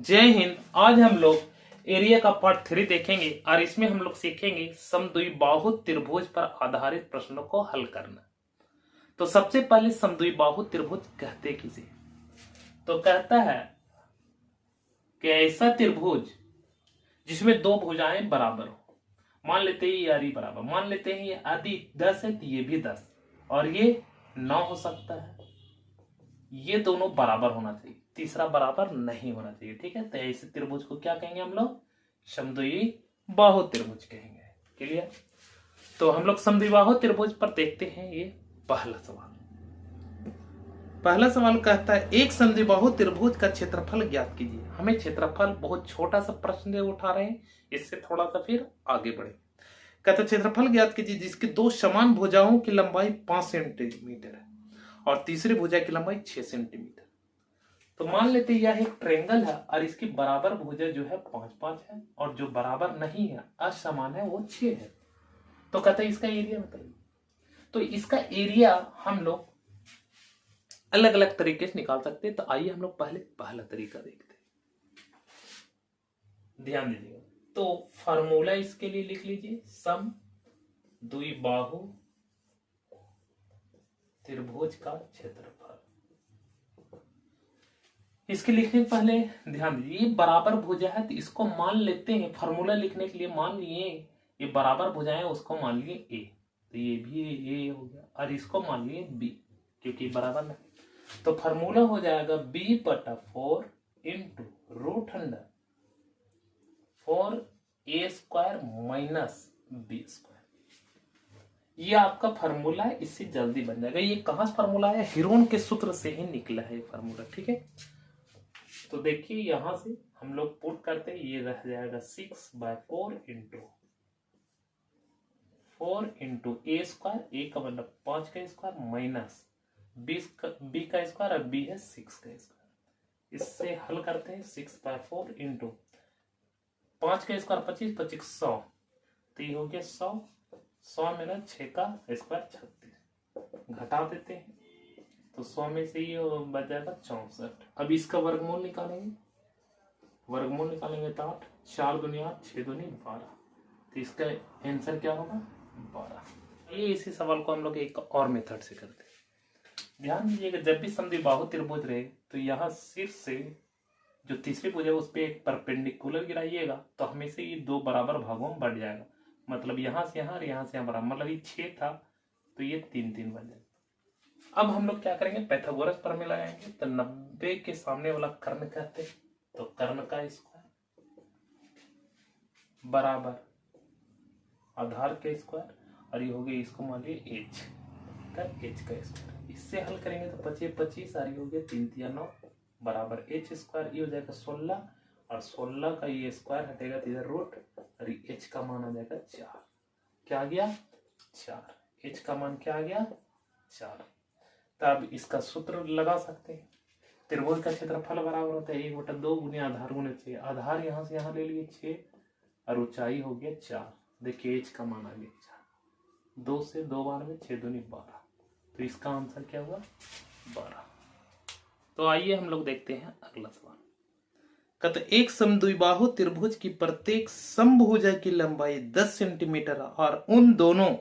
जय हिंद। आज हम लोग एरिया का पार्ट 3 देखेंगे और इसमें हम लोग सीखेंगे समद्विबाहु त्रिभुज पर आधारित प्रश्नों को हल करना। तो सबसे पहले समद्विबाहु त्रिभुज कहते किसे? तो कहता है कि ऐसा त्रिभुज जिसमें दो भुजाएं बराबर हो। मान लेते हैं ये यारी बराबर, मान लेते हैं ये आदि 10 है तो ये भी 10 और ये 9 हो सकता है। ये दोनों बराबर होना चाहिए, तीसरा बराबर नहीं होना चाहिए। ठीक है, तो ऐसे त्रिभुज को क्या कहेंगे हम लोग? समद्विबाहु त्रिभुज कहेंगे। क्लियर? तो हम लोग समद्विबाहु त्रिभुज पर देखते हैं ये पहला सवाल। पहला सवाल कहता है एक समद्विबाहु त्रिभुज का क्षेत्रफल ज्ञात कीजिए। हमें क्षेत्रफल बहुत छोटा सा प्रश्न उठा रहे हैं, इससे थोड़ा सा फिर आगे बढ़े। कहता क्षेत्रफल ज्ञात कीजिए जिसकी दो समान भुजाओं की लंबाई 5 सेंटीमीटर है और तीसरी भुजा की लंबाई 6 सेंटीमीटर। तो मान लेते यह एक ट्रायंगल है और इसकी बराबर भुजा जो है 5-5 है और जो बराबर नहीं है, असमान है, वो 6 है। तो कहते हैं इसका एरिया बताइए। तो इसका एरिया हम लोग अलग अलग तरीके से निकाल सकते हैं। तो आइए हम लोग पहले पहला तरीका देखते हैं, ध्यान दीजिएगा। तो फार्मूला इसके लिए लिख लीजिए, समद्विबाहु त्रिभुज का क्षेत्रफल। इसके लिखने पहले ध्यान दीजिए, ये बराबर भुजा है तो इसको मान लेते हैं, फार्मूला लिखने के लिए मान लिए ये बराबर भुजाएं, उसको मान लिए ए, तो ये भी ए हो गया और इसको मान लिए बी क्योंकि बराबर नहीं। तो फार्मूला हो जाएगा b/4 into root under 4a² minus b²। ये आपका फार्मूला है, इससे जल्दी बन जाएगा। ये कहां से फार्मूला है? हीरोन के सूत्र से ही निकला है फार्मूला। ठीक है, तो देखिए यहां से हम लोग पुट करते हैं, ये रह जाएगा 6/4 इंटू 4 इंटू a², a का मतलब 5 का स्क्वायर माइनस b का स्क्वायर और b है 6 का स्क्वायर। इससे हल करते हैं 6/4 इंटू 5 का स्क्वायर 25, 25 100, तो ये हो गया 100 में 6 का स्क्वायर 36, घटा देते हैं तो 100 में से ये बच जाएगा 64। अब इसका वर्गमूल निकालेंगे, वर्गमूल निकालेंगे तो 8, 4 दूनी 8, 6 दूनी 12, तो इसका आंसर क्या होगा? 12। ये इसी सवाल को हम लोग एक और मेथड से करते हैं। ध्यान दीजिएगा, जब भी समद्विबाहु त्रिभुज रहे तो यहाँ शीर्ष से जो तीसरी भुजा है उस पर एक परपेंडिकुलर गिराइएगा तो हमेशा ये दो बराबर भागों में बढ़ जाएगा। मतलब यहाँ से यहाँ और यहाँ से यहाँ बराबर, मतलब ये 6 था तो ये 3-3 बन जाएगा। अब हम लोग क्या करेंगे? पाइथागोरस प्रमेय लगाएंगे। तो 90 के सामने वाला कर्ण कहते हैं, तो कर्ण का स्क्वायर बराबर आधार के स्क्वायर और ये हो गया, इसको मान लिया h का स्क्वायर। इससे हल करेंगे तो 25 और ये हो गया 3 9 बराबर h², ये हो जाएगा 16 और 16 का ये स्क्वायर हटेगा तो इधर रूट और ये h का मान आ जाएगा 4। क्या आ गया? 4। h का मान क्या आ गया? 4। तब इसका सूत्र लगा सकते हैं। त्रिभुज का क्षेत्रफल बराबर होता है 1/2 गुने आधार गुने 6। आधार यहाँ से यहाँ ले लिए 6 और ऊंचाई हो गया 4। देखिए h का मान आ गया 4, 2 से 2 बार में 6 दूनी 12, तो इसका आंसर क्या हुआ? 12। तो आइए हम लोग देखते हैं अगला सवाल। कहते एक समद्विबाहु त्रिभुज की प्रत्येक समभुजा की लंबाई 10 सेंटीमीटर और उन दोनों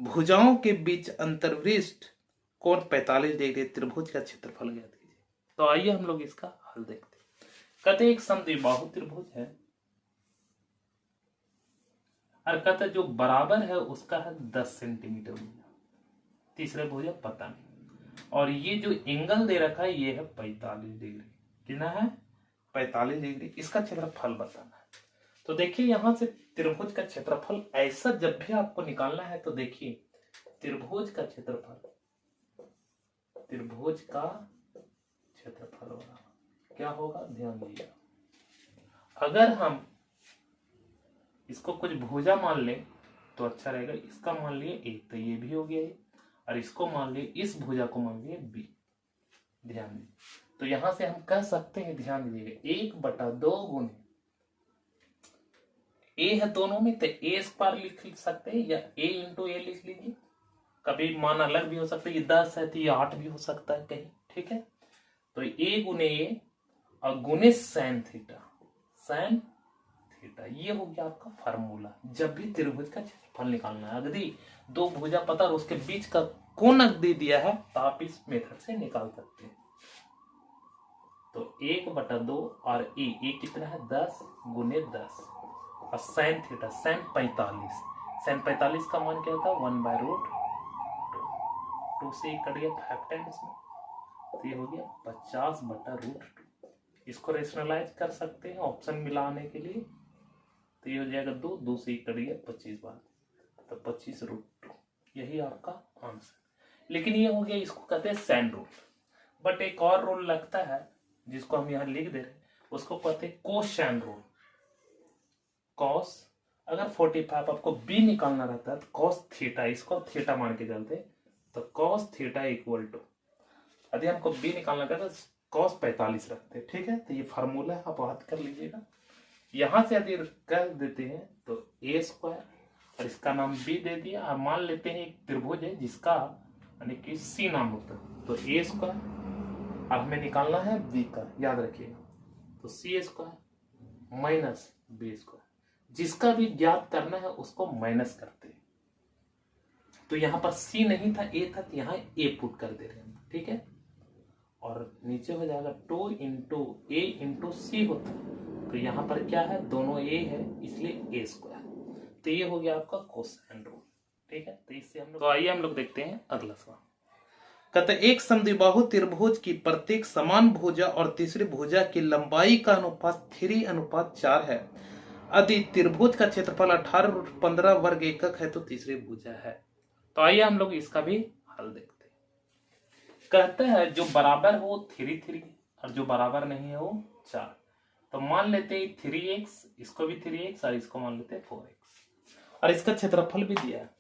भुजाओं के बीच अंतर्वृष्ट कोण 45 डिग्री, त्रिभुज का क्षेत्रफल ज्ञात कीजिए। तो आइए हम लोग इसका हल देखते हैं। कहते एक समद्विबाहु त्रिभुज है और कहते जो बराबर है उसका है 10 सेंटीमीटर भुजा, तीसरे भुजा पता नहीं, और ये जो एंगल दे रखा है ये है 45 डिग्री। कितना है? 45 डिग्री। इसका क्षेत्रफल बताना है। तो देखिए यहां से त्रिभुज का क्षेत्रफल ऐसा जब भी आपको निकालना है तो देखिए त्रिभुज का क्षेत्रफल क्या होगा? ध्यान दीजिए, अगर हम इसको कुछ भुजा मान लें तो अच्छा रहेगा। इसका मान लिए a, तो ये भी हो गया और इसको मान लिए, इस भुजा को मान लिए b। ध्यान दीजिए, तो यहां से हम कह सकते हैं, ध्यान दीजिएगा, 1/2 गुने a है दोनों में तो a² लिख सकते हैं या a इंटू a लिख लीजिए। कभी मान अलग भी हो सकता है, ये 10 है तो ये 8 भी हो सकता है कहीं। ठीक है, तो a गुने a और गुने साइन थीटा, साइन थीटा। ये हो गया आपका फार्मूला जब भी त्रिभुज का क्षेत्रफल निकालना है। अगदी दो भुजा पता और उसके बीच का कोण अगदी दिया है तो आप इस मेथड से निकाल सकते हैं। तो 1/2 और ए कितना है 10 गुने 10 और साइन थीटा साइन 45, साइन 45 का मान क्या होता है 1/√2, 2 से कट गया 5 टाइम्स में, तो ये हो गया 50/√2। इसको रेशनलाइज कर सकते हैं ऑप्शन मिलाने के लिए, तो ये हो जाएगा 2 से कट गया 25 बार, तो 25√2, यही आपका आंसर। लेकिन ये हो गया, इसको कहते हैं साइन रूल। बट एक और रूल लगता है जिसको हम यहाँ लिख दे रहे हैं, उसको कहते हैं कोसाइन रूल। कॉस, अगर 45 आपको बी निकालना रहता है तो कॉस थीटा, इसको थीटा मान के चलते, तो कॉस थीटा इक्वल टू, यदि हमको बी निकालना रहता है तो कॉस 45 रखते, ठीक है। तो ये फार्मूला आप याद कर लीजिएगा। यहां से यदि कर देते हैं तो ए स्क्वायर और इसका नाम बी दे दिया, और मान लेते हैं एक त्रिभुज है जिसका यानी कि सी नाम होता है, तो ए स्क्वायर अब हमें निकालना है बी का, याद रखिएगा। तो सी स्क्वायर माइनस बी स्क्वायर, जिसका भी ज्ञात करना है उसको माइनस करते हैं। तो यहां पर सी नहीं था ए था, तो यहाँ ए पुट कर दे रहे हैं, ठीक है। और नीचे हो जाएगा 2 इंटू ए इंटू सी होता है, तो यहाँ पर क्या है दोनों ए है इसलिए ए स्क्वायर। तो ये हो गया आपका कोसाइन रूल, ठीक है। तो इससे हम लोग, तो आइए हम लोग देखते हैं अगला सवाल। कहते एक समद्विबाहु त्रिभुज की प्रत्येक समान भुजा और तीसरी भुजा की लंबाई का अनुपात 3:4 है। यदि त्रिभुज का क्षेत्रफल 18√15 वर्ग एकक है तो तीसरी भुजा है। तो आइए हम लोग इसका भी हल देखते हैं। कहते हैं जो बराबर हो 3 और जो बराबर नहीं है वो 4। तो मान लेते हैं 3x, इसको भी 3x और इसको मान लेते हैं 4x, और इसका क्षेत्रफल भी दिया है।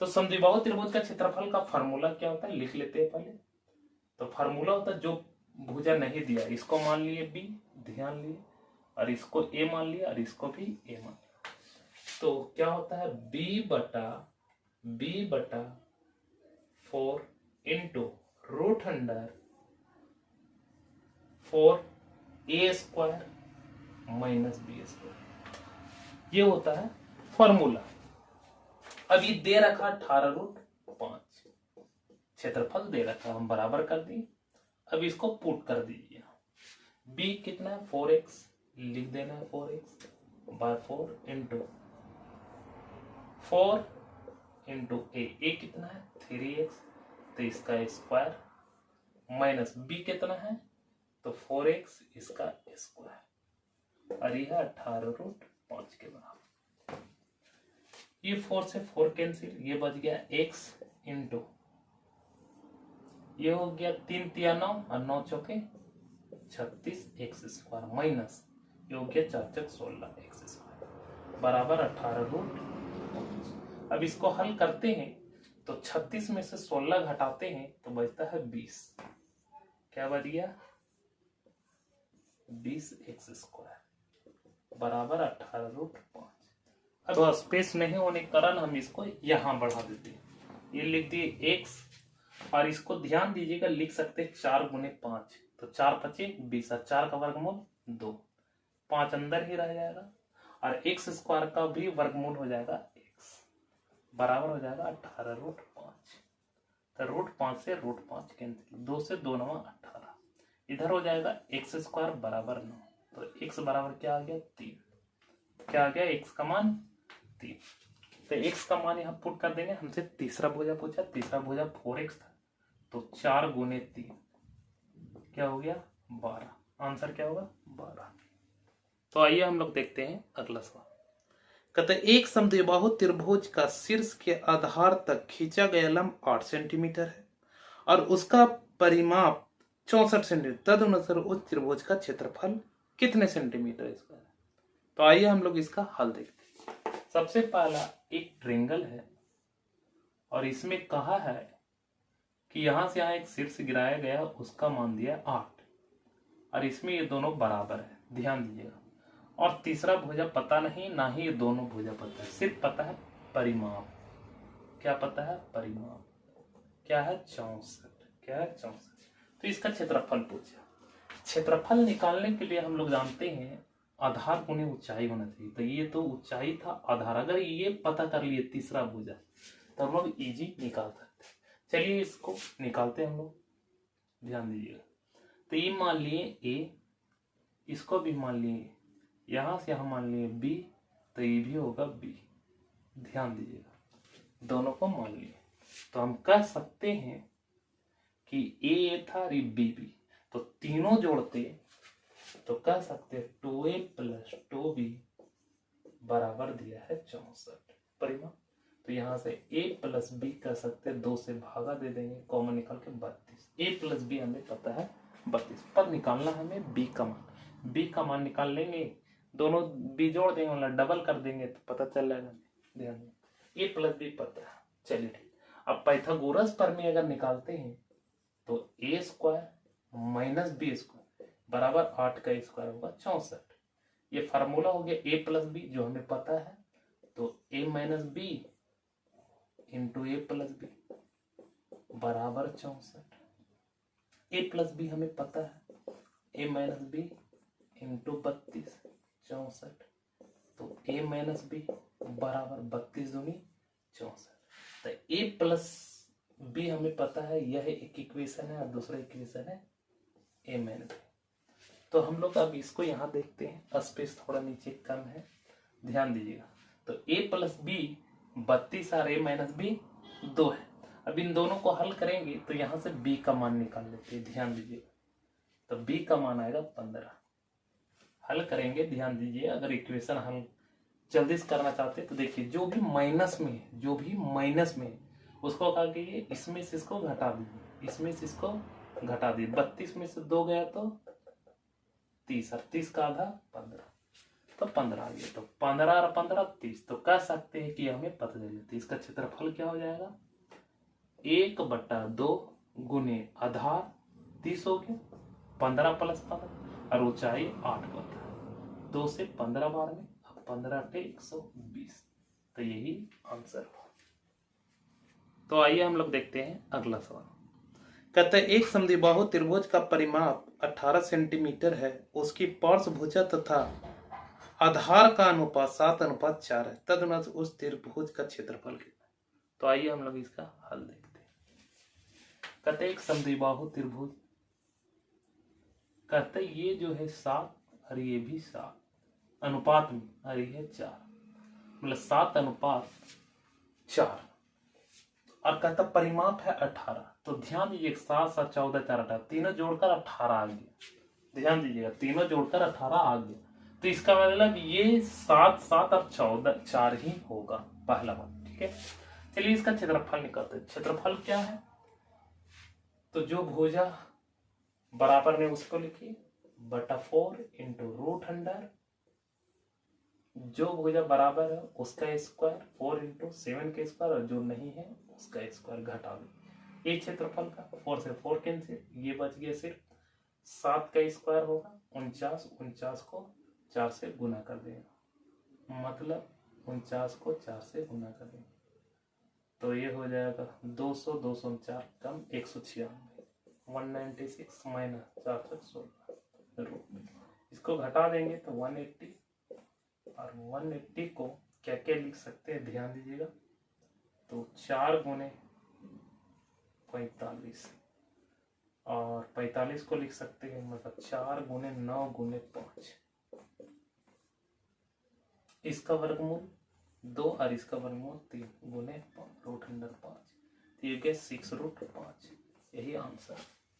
तो समद्विबाहु त्रिभुज का क्षेत्रफल का फार्मूला क्या होता है लिख लेते हैं पहले। तो फार्मूला होता है जो भुजा नहीं दिया इसको मान लिए b, ध्यान लिए, और इसको a मान लिया और इसको भी a मान लिया। तो क्या होता है b/4 into √4a² minus b², ये होता है फॉर्मूला। अब ये दे रखा 18√5, क्षेत्रफल दे रखा, हम बराबर कर दिए। अब इसको पुट कर दीजिए। b कितना है 4x, लिख देना है 4x/4 इंटू 4 इंटू a कितना है 3x, तो इसका स्क्वायर माइनस b कितना है तो 4x इसका स्क्वायर, और यह 18√5 के बराबर। ये 4 से 4 कैंसिल, ये बच गया x इंटू, ये हो गया 3 तिया 9 और 9 चौके 36x² माइनस ये हो गया 4 चौक 16x² बराबर 18√5। अब इसको हल करते हैं तो 36 में से 16 घटाते हैं तो बचता है 20। क्या बच गया 20x² बराबर 18√5। अब स्पेस नहीं होने के कारण हम इसको यहां बढ़ा देते हैं, ये लिख दिए x, और इसको ध्यान दीजिएगा लिख सकते हैं 4 गुने 5, तो 4 5 20, 4 का वर्गमूल 2, 5 अंदर ही रह जाएगा, और x² का भी वर्गमूल हो जाएगा x, बराबर हो जाएगा 18√5। तो √5 से √5 कैंसिल, 2 से 2 9 18, इधर हो जाएगा x² बराबर 9, तो x बराबर क्या आ गया 3, क्या आ गया x का मान 3। तो x का मान यहाँ पुट कर देंगे। हमसे तीसरा भुजा पूछा, तीसरा भुजा 4x था, तो 4 गुने 3 क्या हो गया 12, आंसर क्या होगा 12। तो आइए हम लोग देखते हैं अगला सवाल। कहते एक समद्विबाहु त्रिभुज का शीर्ष के आधार तक खींचा गया लंब 8 सेंटीमीटर है और उसका परिमाप 64 सेंटीमीटर, तदनुसार उस त्रिभुज का क्षेत्रफल कितने सेंटीमीटर इसका है। तो आइए हम लोग इसका हल देखते हैं। सबसे पहला एक ट्रायंगल है और इसमें कहा है कि यहां से यहां एक शीर्ष गिराया गया, उसका मान दिया 8, और इसमें ये दोनों बराबर है, ध्यान दीजिएगा। और तीसरा भुजा पता नहीं, ना ही ये दोनों भुजा पता है, सिर्फ पता है परिमाप। क्या पता है परिमाप, क्या है 64, क्या है 64। तो इसका क्षेत्रफल पूछा। क्षेत्रफल निकालने के लिए हम लोग जानते हैं आधार गुने ऊंचाई होना चाहिए। तो ये तो ऊंचाई था आधार, अगर ये पता कर लिए तीसरा भुजा तो हम लोग इजी निकाल सकते हैं। चलिए इसको निकालते हैं हम लोग, ध्यान दीजिएगा। तो ये मान लिए ए, इसको भी मान लिए, यहां से यहां मान लिए बी, तो ये भी होगा बी। ध्यान दीजिएगा, दोनों को मान लिए तो हम कह सकते हैं कि ए था और बी बी, तो तीनों जोड़ते तो कह सकते हैं 2a + 2b बराबर दिया है 64 परिमाण। तो यहां से a + b कह सकते हैं, 2 से भागा दे देंगे, कॉमन निकाल के 32। a + b हमें पता है 32, पर निकालना हमें b का मान। b का मान निकाल लेंगे, दोनों b जोड़ देंगे मतलब डबल कर देंगे तो पता चल जाएगा। ध्यान दें, a + b पता है। चलिए ठीक, अब पाइथागोरस प्रमेय अगर निकालते हैं तो a² - b² बराबर 8 का स्क्वायर होगा 64। ये फार्मूला हो गया a + b जो हमें पता है, तो a - b into a + b बराबर 64। a + b हमें पता है, a - b इंटू 32 64, तो a - b बराबर 32 दूनी 64। तो a + b हमें पता है, यह एक इक्वेशन है और दूसरा इक्वेशन है a - b। तो हम लोग अब इसको यहाँ देखते हैं, स्पेस थोड़ा नीचे कम है, ध्यान दीजिएगा। तो a + b 32 और a - b 2 है। अब इन दोनों को हल करेंगे तो यहाँ से b का मान निकाल लेते हैं, ध्यान दीजिएगा। तो b का मान आएगा 15। हल करेंगे, ध्यान दीजिए। अगर इक्वेशन हल जल्दी से करना चाहते हैं तो देखिए, जो भी माइनस में है उसको क्या कीजिए, इसमें से इसको घटा दीजिए, इसमें से इसको घटा दीजिए। 32 में से 2 गया तो 30, और 30 का आधा 15, तो 15 आ गया। तो 15 और 15 30, तो कह सकते हैं कि हमें पता चल जाती है। इसका क्षेत्रफल क्या हो जाएगा, 1/2 गुने आधार 30 हो गया, 15 + 15 और ऊंचाई 8 होता है। 2 से 15 बार में 15 × 120, तो यही आंसर हुआ। तो आइए हम लोग देखते हैं अगला सवाल। कहते हैं एक समद्विबाहु त्रिभुज का परिमाप 18 सेंटीमीटर है, उसकी पार्श्वभुजा तथा आधार का अनुपात 7:4 है, तदनुसार उस त्रिभुज का क्षेत्रफल कितना। तो आइए हम लोग इसका हल देखते हैं। कहते एक समद्विबाहु त्रिभुज, कहते ये जो है 7 और ये भी 7 अनुपात में, और ये है 4, मतलब 7:4, और कहता परिमाप है 18। तो ध्यान दीजिए, 7 7 14 4 18, तीनों जोड़कर 18 आ गया। ध्यान दीजिएगा, तीनों जोड़कर 18 आ गया। तो इसका मतलब ये 7 7 और 14 4 ही होगा, पहला बात। ठीक है, चलिए इसका क्षेत्रफल निकालते हैं। क्षेत्रफल क्या है, तो जो भुजा बराबर में उसको लिखिए /4 × √अंडर, जो भुजा बराबर है उसका स्क्वायर 4 × 7 का स्क्वायर, और जो नहीं है उसका स्क्वायर घटा दो। एक क्षेत्रफल का 4 से 4 कैंसिल, ये बच गया सिर्फ 7 का स्क्वायर होगा 49, 49 को 4 से गुना कर देगा, मतलब 49 को 4 से गुना कर देंगे तो ये हो जाएगा 200, 204 कम 196, 196 - 416 इसको घटा देंगे तो 180, और 180 को क्या क्या लिख सकते हैं, ध्यान दीजिएगा। तो 4 × 45, और 45 को लिख सकते हैं, मतलब 4 × 9 × 5, इसका वर्गमूल 2 और इसका वर्गमूल 3 × √5, तो ये क्या 6√5, यही आंसर।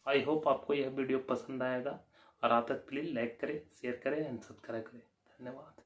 आई होप आपको यह वीडियो पसंद आएगा, और आता प्लीज लाइक करें, शेयर करें एंड सब्सक्राइब करें। धन्यवाद।